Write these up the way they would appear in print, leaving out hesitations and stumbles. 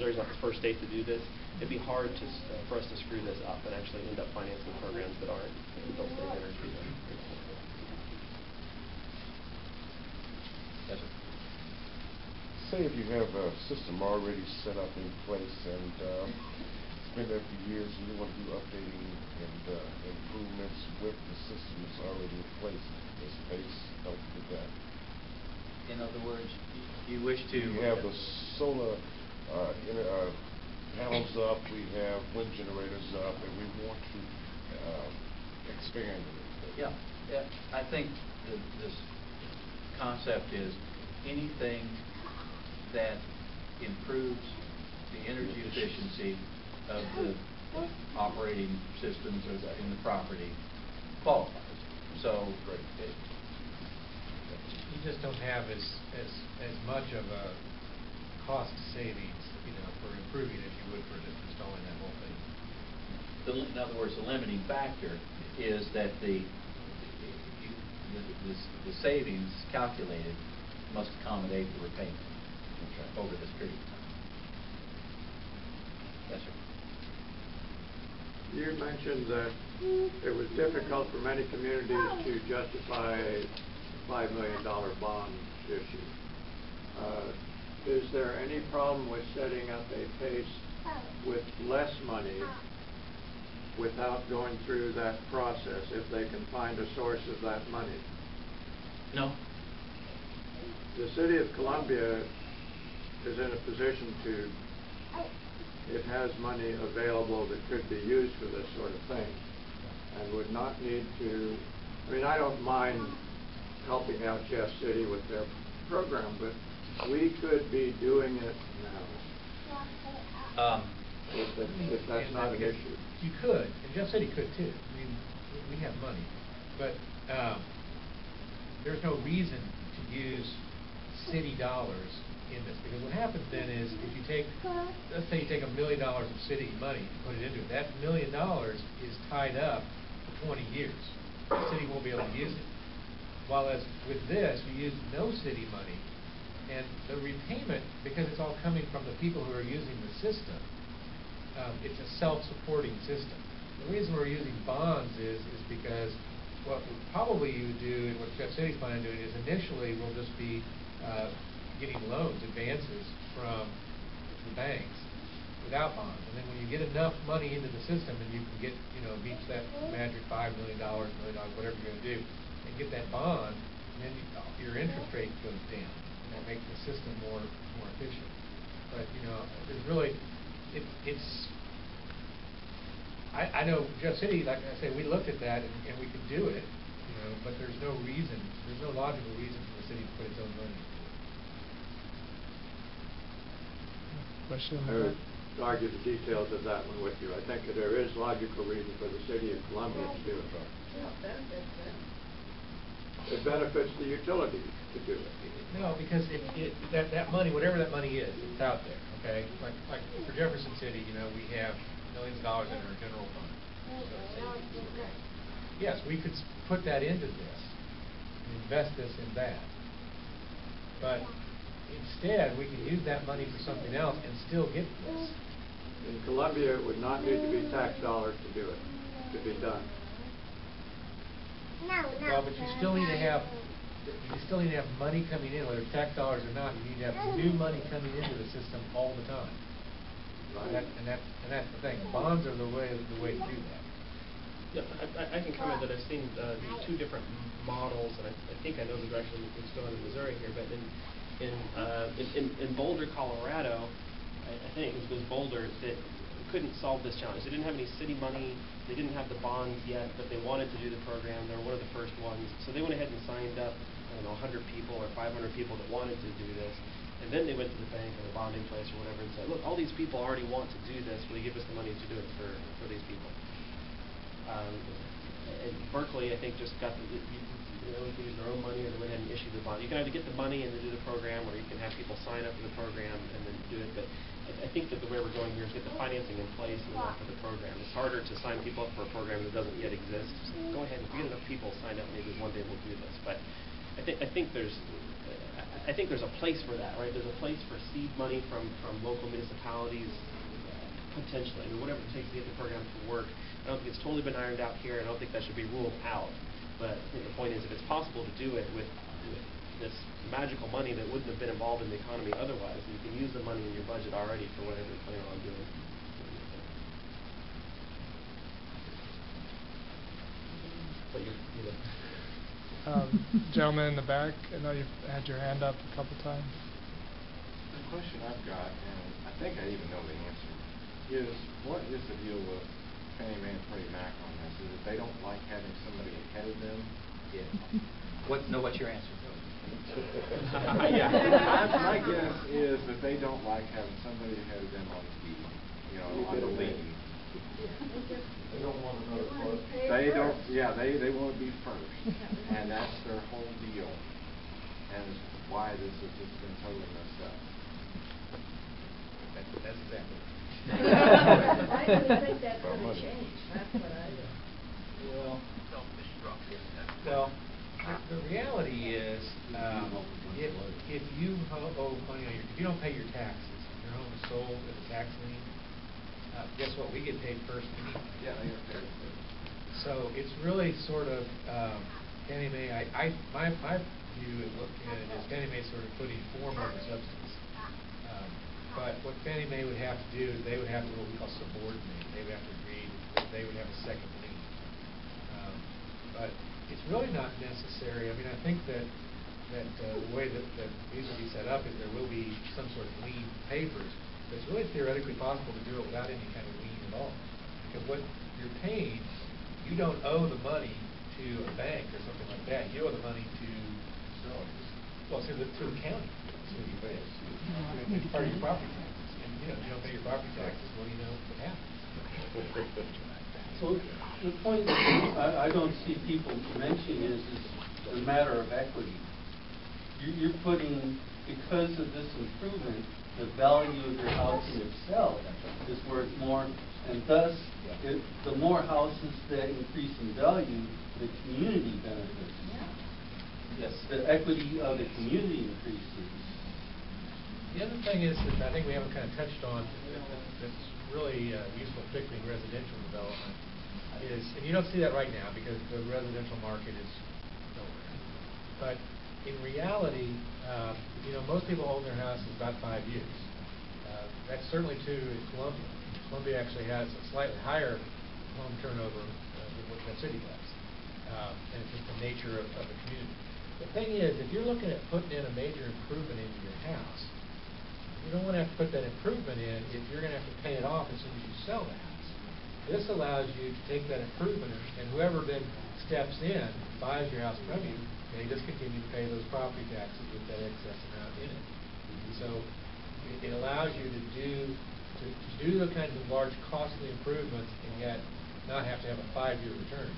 Missouri's not the first state to do this. It'd be hard for us to screw this up and actually end up financing programs that aren't don't save energy. Yes, sir. Say if you have a system already set up in place and it's been there for years and you want to do updating and improvements with the system that's already in place, does P.A.C.E. help with that? In other words, you wish to... We have the solar panels up, we have wind generators up, and we want to expand a little bit. Yeah. I think this concept is anything that improves the energy efficiency of the operating systems in the property qualifies. So you just don't have as much of a cost savings, for improving as you would for just installing that whole thing. In other words, the limiting factor is that the savings calculated must accommodate the repayment over this period of time. Yes, sir. You mentioned that it was difficult for many communities to justify a $5 million bond issue. Is there any problem with setting up a P.A.C.E. with less money without going through that process if they can find a source of that money? No. The City of Columbia is in a position it has money available that could be used for this sort of thing and would not need to, I don't mind helping out Jeff City with their program, but we could be doing it now. If that's not an issue. You could, and Jeff City could too. We have money, but there's no reason to use city dollars in this, because what happens then is if you take, let's say you take $1 million of city money and put it into it, that $1 million is tied up for 20 years. The city won't be able to use it. While as with this, you use no city money, and the repayment, because it's all coming from the people who are using the system, it's a self-supporting system. The reason we're using bonds is because what probably you would do, and what Jeff City's planning on doing, is initially we'll just be getting loans, advances from the banks without bonds. And then when you get enough money into the system and you can get, reach that magic $5 million, $1 million, whatever you're going to do, and get that bond, and then your interest rate goes down. And that makes the system more efficient. But, there's really, I know Jeff City, like I say, we looked at that and we could do it, but there's no logical reason for the city to put its own money into it. Question? I would argue the details of that one with you. I think that there is logical reason for the City of Columbia to do it. It benefits the utilities to do it. No, because that money, whatever that money is, it's out there. Okay, like for Jefferson City, we have millions of dollars in our general fund. Yes, we could put that into this and invest this in that. But instead, we can use that money for something else and still get this. In Columbia, it would not need to be tax dollars to do it, to be done. Well, but you still need to have money coming in, whether it's tax dollars or not. You need to have new money coming into the system all the time. Right. And that's the thing. Bonds are the way to do that. Yeah, I can comment that I've seen these two different models, and I think I know the direction it's going in Missouri here. But in Boulder, Colorado, I think it was Boulder that couldn't solve this challenge. They didn't have any city money. They didn't have the bonds yet, but they wanted to do the program. They were one of the first ones. So they went ahead and signed up, 100 people or 500 people that wanted to do this. And then they went to the bank or the bonding place or whatever and said, look, all these people already want to do this. Will you give us the money to do it for these people? And Berkeley, I think, just got use their own money, or they went ahead and issued the bond. You can either get the money and then do the program, or you can have people sign up for the program and then do it. But I think that the way we're going here is get the financing in place and then offer the program. It's harder to sign people up for a program that doesn't yet exist. So go ahead, if we get enough people signed up, maybe one day we'll do this. But I think there's, I think there's a place for that, right? There's a place for seed money from local municipalities, potentially. I mean, whatever it takes to get the program to work. I don't think it's totally been ironed out here, and I don't think that should be ruled out. But I think the point is, if it's possible to do it with this magical money that wouldn't have been involved in the economy otherwise, and you can use the money in your budget already for whatever you're planning on doing. But Gentleman in the back, I know you've had your hand up a couple times. The question I've got, and I think I even know the answer, is what is the deal with Fannie Mae and Freddie Mac on this? Is it they don't like having somebody ahead of them? Yeah. What's your answer? Yeah. My guess is that they don't like having somebody ahead of them on the lead. They don't want another close. They don't. Yeah, they want to be first, and that's their whole deal, and it's why this has just been totally messed up. That's exactly. I don't think that's going to change. That's what I do. Well, the reality is, if you owe money on if you don't pay your taxes, your home is sold as a tax lien. Guess what? We get paid first. Yeah, they get paid. So it's really sort of Fannie Mae. My view of looking at it is Fannie Mae sort of putting form over substance. But what Fannie Mae would have to do is they would have to what we call subordinate. They would have to agree that they would have a second lien. But it's really not necessary. I mean, I think that the way that these will be set up is there will be some sort of lien papers. But it's really theoretically possible to do it without any kind of lien at all. Because what you're paying, you don't owe the money to a bank or something like that. You owe the money to the county. That's what you pay. It's part of your property taxes. And if you don't pay your property taxes, well, you know what happens. So the point that I don't see people mentioning is a matter of equity. You're putting, because of this improvement, the value of your house in itself is worth more, and thus, the more houses that increase in value, the community benefits. Yes. The equity of the community increases. The other thing is that I think we haven't kind of touched on that's really useful, particularly in residential development, is, and you don't see that right now because the residential market is nowhere. But in reality, most people own their houses about 5 years. That's certainly true in Columbia. Columbia actually has a slightly higher home turnover than what the city does. And it's just the nature of the community. The thing is, if you're looking at putting in a major improvement into your house, you don't want to have to put that improvement in if you're going to have to pay it off as soon as you sell the house. This allows you to take that improvement, and whoever then steps in, buys your house from you, they just continue to pay those property taxes with that excess amount in it. So it allows you to do the kinds of large, costly improvements and yet not have to have a 5-year return.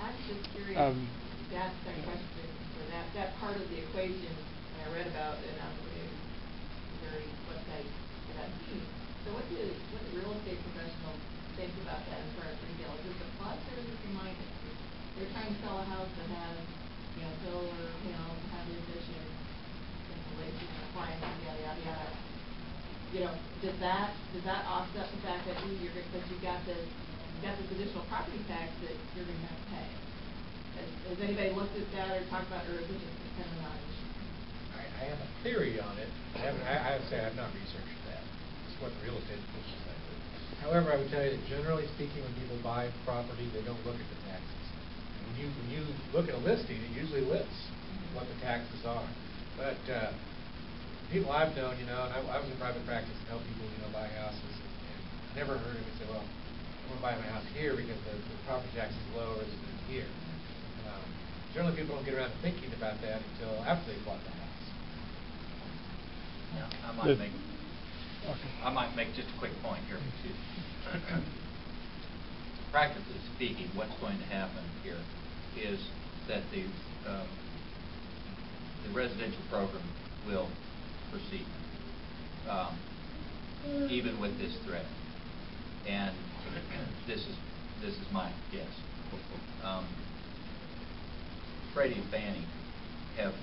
I'm just curious to ask that question for that part of the equation when I read about it on the Missouri website for that piece. So what do real estate professionals think about that as far as retail? Is it a plus or is it a minus? They're trying to sell a house that has, solar panels, highly efficient, insulation, appliances, yada yada yada. Does that offset the fact that you've got this additional property tax that you're going to have to pay? Has anybody looked at that or talked about, or is it just kind of not an issue? I have a theory on it. I have to say I have not researched that. It's what the real estate officials say. However, I would tell you that generally speaking, when people buy property, they don't look at the taxes. And when you look at a listing, it usually lists what the taxes are. But people I've known, and I was in private practice and helped people, buy houses, and I never heard anybody say, well, I'm going to buy my house here because the property tax is lower than here. Generally, people don't get around to thinking about that until after they bought the house. Yeah, I might make just a quick point here too. Practically speaking, what's going to happen here is that the residential program will proceed, even with this threat. And this is my guess. Freddie and Fannie have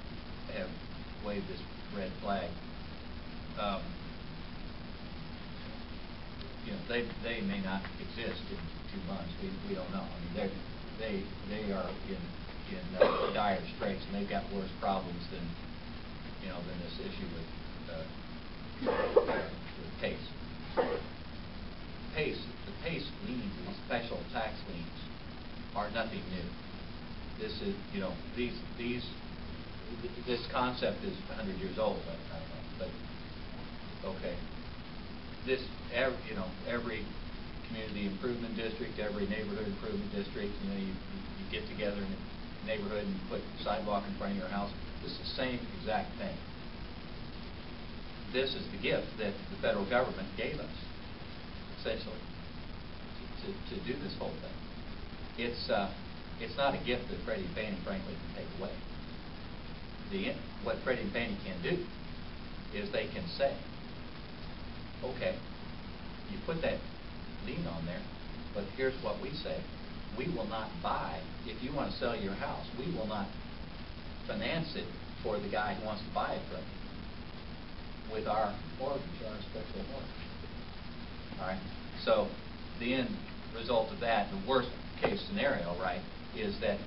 waved this red flag. You know, they may not exist in 2 months. We don't know. I mean, they are in dire straits, and they've got worse problems than this issue with P.A.C.E. The P.A.C.E. liens and special tax liens are nothing new. This is, this concept is 100 years old. I don't know, but okay. This, every community improvement district, every neighborhood improvement district, you get together in a neighborhood and put sidewalk in front of your house. This is the same exact thing. This is the gift that the federal government gave us, essentially, to do this whole thing. It's not a gift that Freddie and Fannie, frankly, can take away. What Freddie and Fannie can do is they can say, okay, you put that lien on there, but here's what we say. We will not buy, if you want to sell your house, we will not finance it for the guy who wants to buy it from you with our mortgage, our special mortgage. All right? So the end result of that, the worst case scenario, right, is that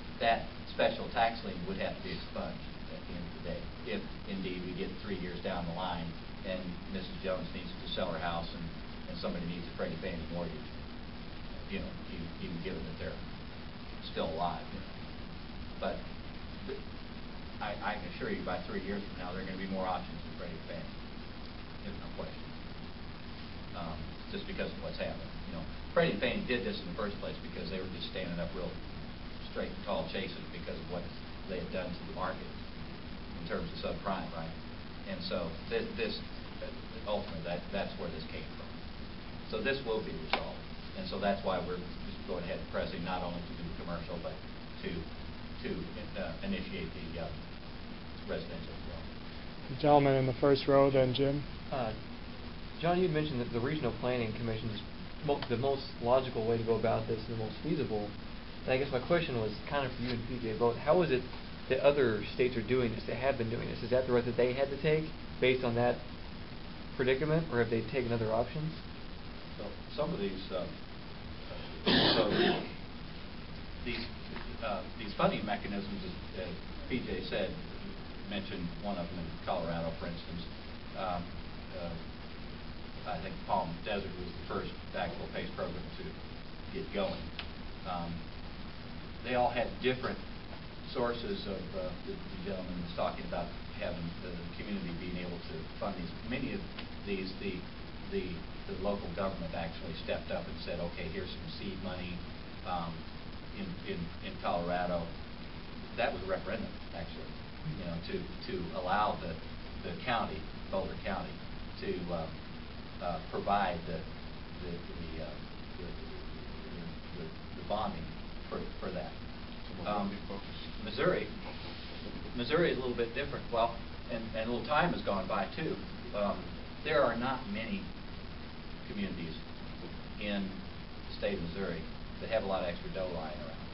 special tax lien would have to be expunged at the end of the day, if indeed we get 3 years down the line and Mrs. Jones needs to sell her house and somebody needs a Freddie Fannie mortgage, even given that they're still alive. But I can assure you by 3 years from now there are going to be more options than Freddie and Fannie. There's no question. Just because of what's happened. Freddie and Fannie did this in the first place because they were just standing up real straight and tall chasing because of what they had done to the market in terms of subprime, right? And so this ultimately that's where this came from. So this will be resolved, and so that's why we're just going ahead and pressing not only to do the commercial but to initiate the residential as well. The gentleman in the first row, then Jim. John, you mentioned that the regional planning commission is the most logical way to go about this and the most feasible. And I guess my question was kind of for you and PJ both. How is it that other states are doing this, that have been doing this? Is that the route that they had to take based on that predicament, or have they taken other options? So some of these funding mechanisms, as PJ said, mentioned one of them in Colorado, for instance. I think Palm Desert was the first actual PACE program to get going. They all had different sources of, the gentleman was talking about having the community being able to fund these. Many of these, the local government actually stepped up and said, okay, here's some seed money. In Colorado, that was a referendum, actually, to allow the county, Boulder County, to provide the bonding for that. Missouri is a little bit different. Well, and a little time has gone by too. There are not many communities in the state of Missouri that have a lot of extra dough lying around,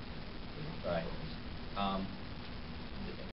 right?